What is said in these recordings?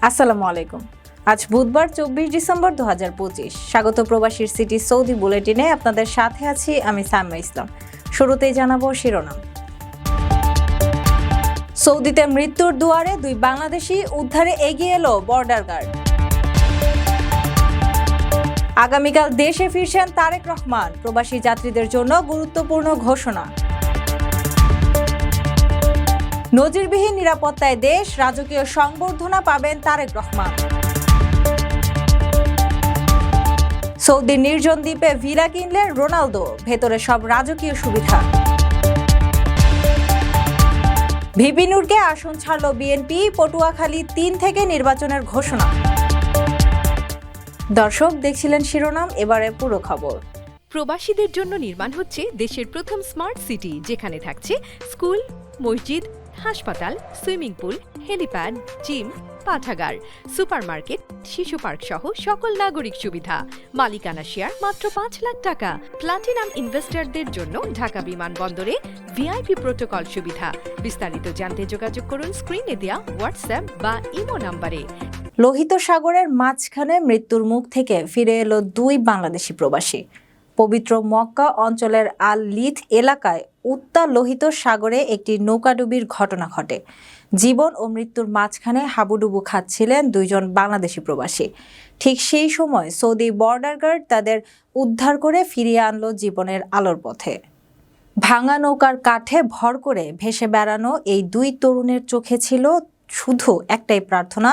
আসসালামু আলাইকুম। আজ বুধবার ২৪ ডিসেম্বর ২০২৫। স্বাগত প্রবাসীর সিটি সৌদি বুলেটিনে আপনাদের সাথে আছি আমি সাইমা ইসলাম। শুরুতেই জানাবো শিরোনাম। সৌদিতে মৃত্যুর দুয়ারে ২ বাংলাদেশি, উদ্ধারে এগিয়ে এলো বর্ডার গার্ড। আগামীকাল দেশে ফিরছেন তারেক রহমান, প্রবাসী যাত্রীদের জন্য গুরুত্বপূর্ণ ঘোষণা। নজিরবিহীন নিরাপত্তায় দেশ, রাজকীয় সংবর্ধনা পাবেন তারেক রহমান। সৌদির নির্জন দ্বীপে ভিলা কিনলেন রোনালদো, ভেতরে সব রাজকীয় সুবিধা। ভিপি নূরকে আসন ছাড়ল বিএনপি, পটুয়াখালী ৩ থেকে নির্বাচনের ঘোষণা। দর্শক দেখছিলেন শিরোনাম, এবারে পুরো খবর। প্রবাসীদের জন্য নির্মাণ হচ্ছে দেশের প্রথম স্মার্ট সিটি, যেখানে থাকছে স্কুল, মসজিদ, হাসপাতাল, সুইমিং পুল, হেলিপ্যাড, জিম, পাঠাগার, সুপারমার্কেট, শিশু পার্ক সহ সকল নাগরিক সুবিধা। মালিকানা শেয়ার মাত্র ৫ লাখ টাকা। প্লাটিনাম ইনভেস্টরদের জন্য ঢাকা বিমানবন্দরে ভিআইপি প্রোটোকল সুবিধা। বিস্তারিত জানতে যোগাযোগ করুন স্ক্রিনে দেয়া হোয়াটসঅ্যাপ বা ইমো নাম্বারে। লোহিত সাগরের মাঝখানে মৃত্যুর মুখ থেকে ফিরে এলো ২ বাংলাদেশি প্রবাসী। পবিত্র মক্কা অঞ্চলের আল লিথ এলাকায় উত্তাল লোহিত সাগরে একটি নৌকাডুবির ঘটনা ঘটে। জীবন ও মৃত্যুর মাঝখানে হাবুডুবু খাচ্ছিলেন ২ জন বাংলাদেশি প্রবাসী। ঠিক সেই সময় সৌদি বর্ডার গার্ড তাদের উদ্ধার করে ফিরিয়ে আনলো জীবনের আলোর পথে। ভাঙা নৌকার কাঠে ভর করে ভেসে বেড়ানো এই ২ তরুণের চোখে ছিল শুধু একটাই প্রার্থনা,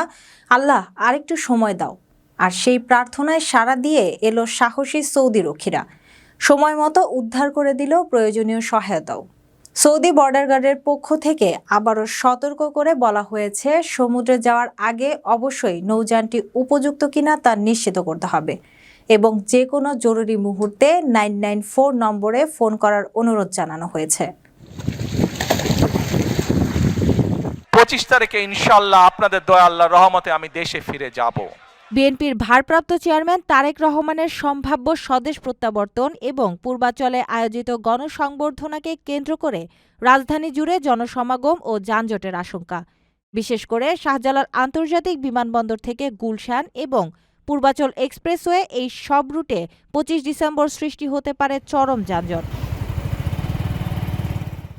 আল্লাহ আরেকটু সময় দাও। আর সেই প্রার্থনায় সাড়া দিয়ে এলো সাহসী সৌদি রক্ষীরা। সময় মতো উদ্ধার করে দিল প্রয়োজনীয় সহায়তাও। সৌদি বর্ডার গার্ডের পক্ষ থেকে আবারও সতর্ক করে বলা হয়েছে, সমুদ্রে যাওয়ার আগে অবশ্যই নৌযানটি উপযুক্ত কিনা তা নিশ্চিত করতে হবে এবং যে কোনো জরুরি মুহূর্তে 994 নম্বরে ফোন করার অনুরোধ জানানো হয়েছে। ২৫ তারিখে ইনশাআল্লাহ আপনাদের দয়া আল্লাহর রহমতে আমি দেশে ফিরে যাব। বিএনপির ভারপ্রাপ্ত চেয়ারম্যান তারেক রহমানের সম্ভাব্য স্বদেশ প্রত্যাবর্তন এবং পূর্বাচলে আয়োজিত গণসংবর্ধনাকে কেন্দ্র করে রাজধানী জুড়ে জনসমাগম ও যানজটের আশঙ্কা। বিশেষ করে শাহজালাল আন্তর্জাতিক বিমানবন্দর থেকে গুলশান এবং পূর্বাচল এক্সপ্রেসওয়ে এই সব রুটে ২৫ ডিসেম্বর সৃষ্টি হতে পারে চরম যানজট।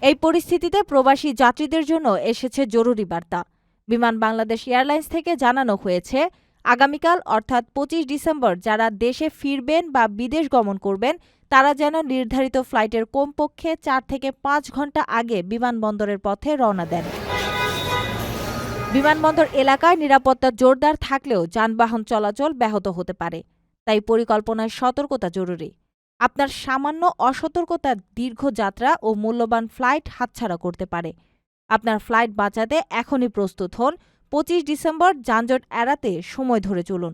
এই পরিস্থিতিতে প্রবাসী যাত্রীদের জন্য এসেছে জরুরি বার্তা। বিমান বাংলাদেশ এয়ারলাইন্স থেকে জানানো হয়েছে, আগামীকাল অর্থাৎ ২৫ ডিসেম্বর যারা দেশে ফিরবেন বা বিদেশ গমন করবেন তারা যেন নির্ধারিত ফ্লাইটের কমপক্ষে ৪ থেকে ৫ ঘন্টা আগে বিমানবন্দরের পথে রওনা দেন। বিমানবন্দর এলাকায় নিরাপত্তা জোরদার থাকলেও যানবাহন চলাচল ব্যাহত হতে পারে, তাই পরিকল্পনায় সতর্কতা জরুরি। আপনার সামান্য অসতর্কতা দীর্ঘ যাত্রা ও মূল্যবান ফ্লাইট হাতছাড়া করতে পারে। আপনার ফ্লাইট বাঁচাতে এখনই প্রস্তুত হন। ২৫ ডিসেম্বর যানজট এড়াতে সময় ধরে চলুন।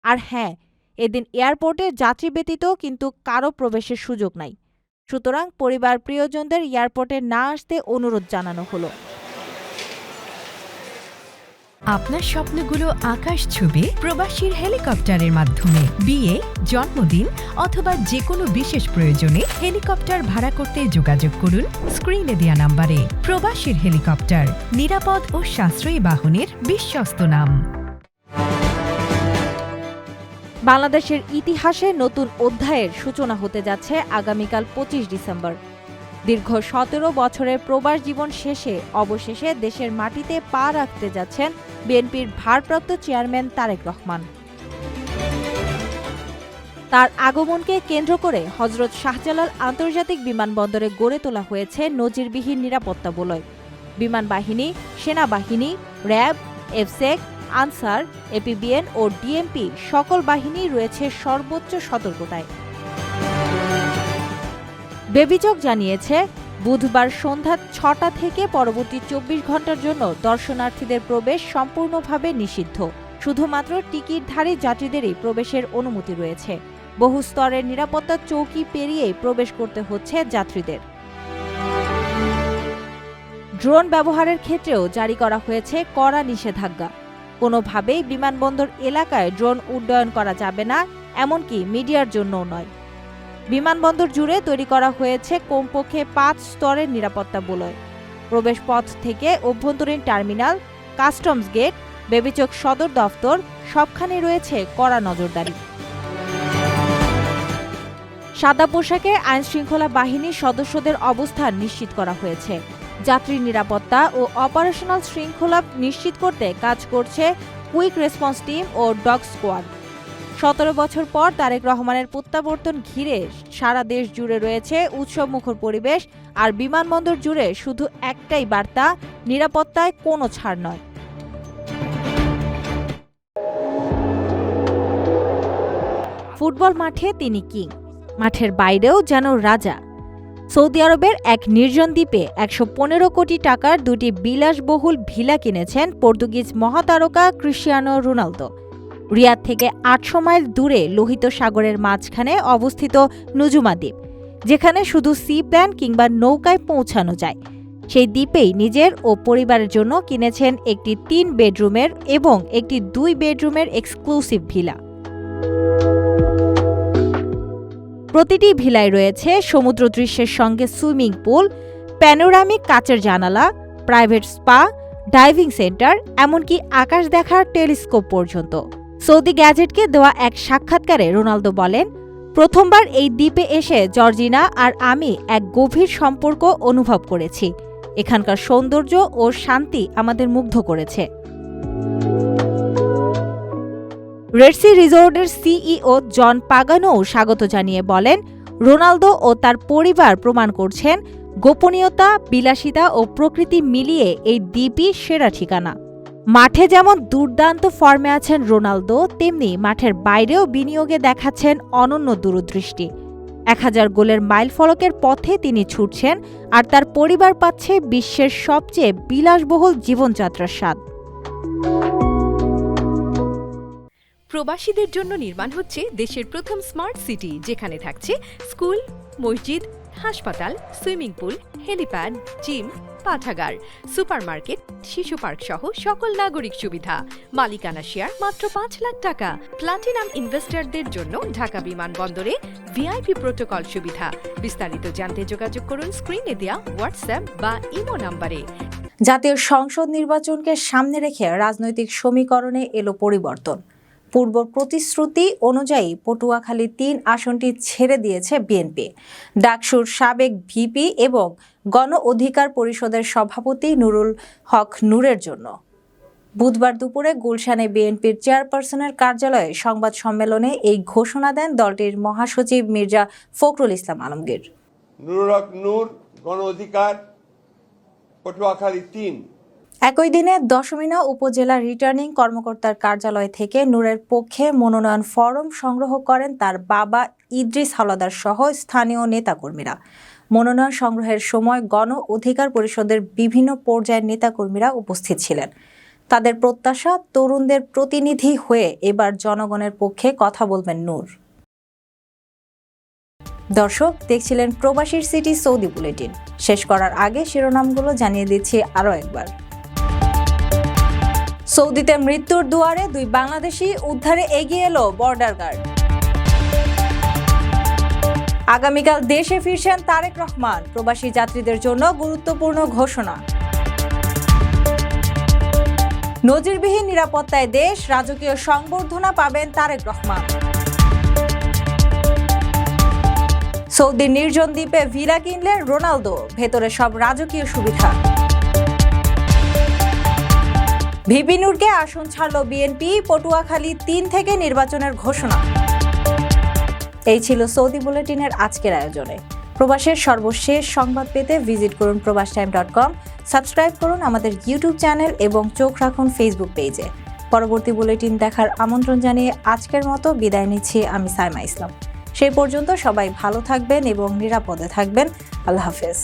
আর হ্যাঁ, এদিন এয়ারপোর্টে যাত্রী ব্যতীত কিন্তু কারো প্রবেশের সুযোগ নাই। সুতরাং পরিবার প্রিয়জনদের এয়ারপোর্টে না আসতে অনুরোধ জানানো হলো। আপনার স্বপ্নগুলো আকাশ ছুবে প্রবাসীর হেলিকপ্টারের মাধ্যমে। বিয়ে, জন্মদিন অথবা যে কোনো বিশেষ প্রয়োজনে হেলিকপ্টার ভাড়া করতে যোগাযোগ করুন স্ক্রিনে দেয়া নাম্বারে। প্রবাসীর হেলিকপ্টার, নিরাপদ ও সাশ্রয়ী বাহনের বিশ্বস্ত নাম। বাংলাদেশের ইতিহাসে নতুন অধ্যায়ের সূচনা হতে যাচ্ছে আগামীকাল ২৫ ডিসেম্বর। দীর্ঘ ১৭ বছরের প্রবাস জীবন শেষে অবশেষে দেশের মাটিতে পা রাখতে যাচ্ছেন বিএনপির ভারপ্রাপ্ত চেয়ারম্যান তারেক রহমান। তার আগমনকে কেন্দ্র করে হযরত শাহজালাল আন্তর্জাতিক বিমানবন্দরে গড়ে তোলা হয়েছে নজিরবিহীন নিরাপত্তা বলয়। বিমান বাহিনী, সেনাবাহিনী, র্যাব, এফসেক, আনসার, এপিবিএন ও ডিএমপি সকল বাহিনী রয়েছে সর্বোচ্চ সতর্কতায়। বেবিচক জানিয়েছে, বুধবার সন্ধ্যা ৬টা থেকে পরবর্তী ২৪ ঘন্টার জন্য দর্শনার্থীদের প্রবেশ সম্পূর্ণভাবে নিষিদ্ধ। শুধুমাত্র টিকিটধারী যাত্রীদেরই প্রবেশের অনুমতি রয়েছে। বহু স্তরের নিরাপত্তা চৌকি পেরিয়েই প্রবেশ করতে হচ্ছে যাত্রীদের। ড্রোন ব্যবহারের ক্ষেত্রেও জারি করা হয়েছে কড়া নিষেধাজ্ঞা। কোনোভাবেই বিমানবন্দর এলাকায় ড্রোন উড্ডয়ন করা যাবে না, এমনকি মিডিয়ার জন্যও নয়। বিমানবন্দর জুড়ে তৈরি করা হয়েছে কমপক্ষে ৫ স্তরের নিরাপত্তা বলয়। প্রবেশপথ থেকে অভ্যন্তরীণ টার্মিনাল, কাস্টমস গেট, বেবিচক সদর দফতর সবখানে রয়েছে কড়া নজরদারি। সাদা পোশাকে আইনশৃঙ্খলা বাহিনীর সদস্যদের অবস্থান নিশ্চিত করা হয়েছে। যাত্রী নিরাপত্তা ও অপারেশনাল শৃঙ্খলা নিশ্চিত করতে কাজ করছে কুইক রেসপন্স টিম ও ডগ স্কোয়াড। 17 বছর পর তারেক রহমানের প্রত্যাবর্তন ঘিরে সারা দেশ জুড়ে রয়েছে উৎসবমুখর পরিবেশ, আর বিমানবন্দর জুড়ে শুধু একটাই বার্তা, নিরাপত্তায় কোনো ছাড় নয়। ফুটবল মাঠে তিনি কিং, মাঠের বাইরেও যেন রাজা। সৌদি আরবের এক নির্জন দ্বীপে 115 কোটি টাকার দুটি বিলাসবহুল ভিলা কিনেছেন পর্তুগিজ মহাতারকা ক্রিস্টিয়ানো রোনালদো। রিয়াদ থেকে 800 মাইল দূরে লোহিত সাগরের মাঝখানে অবস্থিত নুজুমা দ্বীপ, যেখানে শুধু সি প্ল্যান কিংবা নৌকায় পৌঁছানো যায়। সেই দ্বীপেই নিজের ও পরিবারের জন্য কিনেছেন একটি 3 বেডরুমের এবং একটি 2 বেডরুমের এক্সক্লুসিভ ভিলা। প্রতিটি ভিলায় রয়েছে সমুদ্র দৃশ্যের সঙ্গে সুইমিং পুল, প্যানোরামিক কাচের জানালা, প্রাইভেট স্পা, ডাইভিং সেন্টার, এমনকি আকাশ দেখার টেলিস্কোপ পর্যন্ত। সৌদি গ্যাজেটকে দেওয়া এক সাক্ষাৎকারে রোনালদো বলেন, প্রথমবার এই দ্বীপে এসে জর্জিনা আর আমি এক গভীর সম্পর্ক অনুভব করেছি। এখানকার সৌন্দর্য ও শান্তি আমাদের মুগ্ধ করেছে। রেডসি রিসোর্টের সিইও জন পাগানো স্বাগত জানিয়ে বলেন, রোনালদো ও তার পরিবার প্রমাণ করছেন গোপনীয়তা, বিলাসিতা ও প্রকৃতি মিলিয়ে এই দ্বীপই সেরা ঠিকানা। মাঠে যেমন দুর্দান্ত ফর্মে আছেন রোনালদো, তেমনি মাঠের বাইরেও বিনিয়োগে দেখাচ্ছেন অনন্য দূরদৃষ্টি। 1000 গোলের মাইলফলকের পথে তিনি ছুটছেন, আর তার পরিবার পাচ্ছে বিশ্বের সবচেয়ে বিলাসবহুল জীবনযাত্রার স্বাদ। প্রবাসীদের জন্য নির্মাণ হচ্ছে দেশের প্রথম স্মার্ট সিটি, যেখানে থাকছে স্কুল, মসজিদ, হাসপাতাল, সুইমিং পুল, হেলিপ্যাড, জিম, পাঠাগার, সুপারমার্কেট, শিশু পার্ক সহ সকল নাগরিক সুবিধা। মালিকানা শেয়ার মাত্র 5 লাখ টাকা। প্লাটিনাম ইনভেস্টরদের জন্য ঢাকা বিমানবন্দরে ভিআইপি প্রোটোকল সুবিধা। বিস্তারিত জানতে যোগাযোগ করুন স্ক্রিনে দেয়া হোয়াটসঅ্যাপ বা ইমো নম্বরে। জাতীয় সংসদ নির্বাচনকে সামনে রেখে রাজনৈতিক সমীকরণে এলো পরিবর্তন। পূর্ব প্রতিশ্রুতি অনুযায়ী পটুয়াখালী 3 আসনটি ছেড়ে দিয়েছে বিএনপি। ডাকসুর সাবেক ভিপি এবং গণ অধিকার পরিষদের সভাপতি নুরুল হক নূরের জন্য বুধবার দুপুরে গুলশানে বিএনপির চেয়ারপারসনের কার্যালয়ে সংবাদ সম্মেলনে এই ঘোষণা দেন দলটির মহাসচিব মির্জা ফখরুল ইসলাম আলমগীর। নুরুল হক নূর, গণ অধিকার, পটুয়াখালী 3। একই দিনে দশমিনা উপজেলা রিটার্নিং কর্মকর্তার কার্যালয় থেকে নূরের পক্ষে মনোনয়ন ফরম সংগ্রহ করেন তার বাবা ইদ্রিস হাওলাদার সহ স্থানীয় নেতাকর্মীরা। মনোনয়ন সংগ্রহের সময় গণ অধিকার পরিষদের বিভিন্ন পর্যায়ের নেতাকর্মীরা উপস্থিত ছিলেন। তাদের প্রত্যাশা, তরুণদের প্রতিনিধি হয়ে এবার জনগণের পক্ষে কথা বলবেন নূর। দর্শক, দেখছিলেন প্রবাসীর সিটি সৌদি বুলেটিন। শেষ করার আগে শিরোনামগুলো জানিয়ে দিচ্ছি আরও একবার। সৌদিতে মৃত্যুর দুয়ারে 2 বাংলাদেশি, উদ্ধারে এগিয়ে এলো বর্ডার গার্ড। আগামীকাল দেশে ফিরছেন তারেক রহমান, প্রবাসী যাত্রীদের জন্য গুরুত্বপূর্ণ ঘোষণা। নজিরবিহীন নিরাপত্তায় দেশ, রাজকীয় সংবর্ধনা পাবেন তারেক রহমান। সৌদির নির্জন দ্বীপে ভিলা কিনলেন রোনালদো, ভেতরে সব রাজকীয় সুবিধা। ভিপি নূরকে আসন ছাড়ল বিএনপি, পটুয়াখালী 3 থেকে নির্বাচনের ঘোষণা। এই ছিল সৌদি বুলেটিনের আজকের আয়োজনে। প্রবাসের সর্বশেষ সংবাদ পেতে ভিজিট করুন probastime.com, সাবস্ক্রাইব করুন আমাদের ইউটিউব চ্যানেল এবং চোখ রাখুন ফেসবুক পেজে। পরবর্তী বুলেটিন দেখার আমন্ত্রণ জানিয়ে আজকের মতো বিদায় নিচ্ছি আমি সাইমা ইসলাম। সেই পর্যন্ত সবাই ভালো থাকবেন এবং নিরাপদে থাকবেন। আল্লাহ হাফেজ।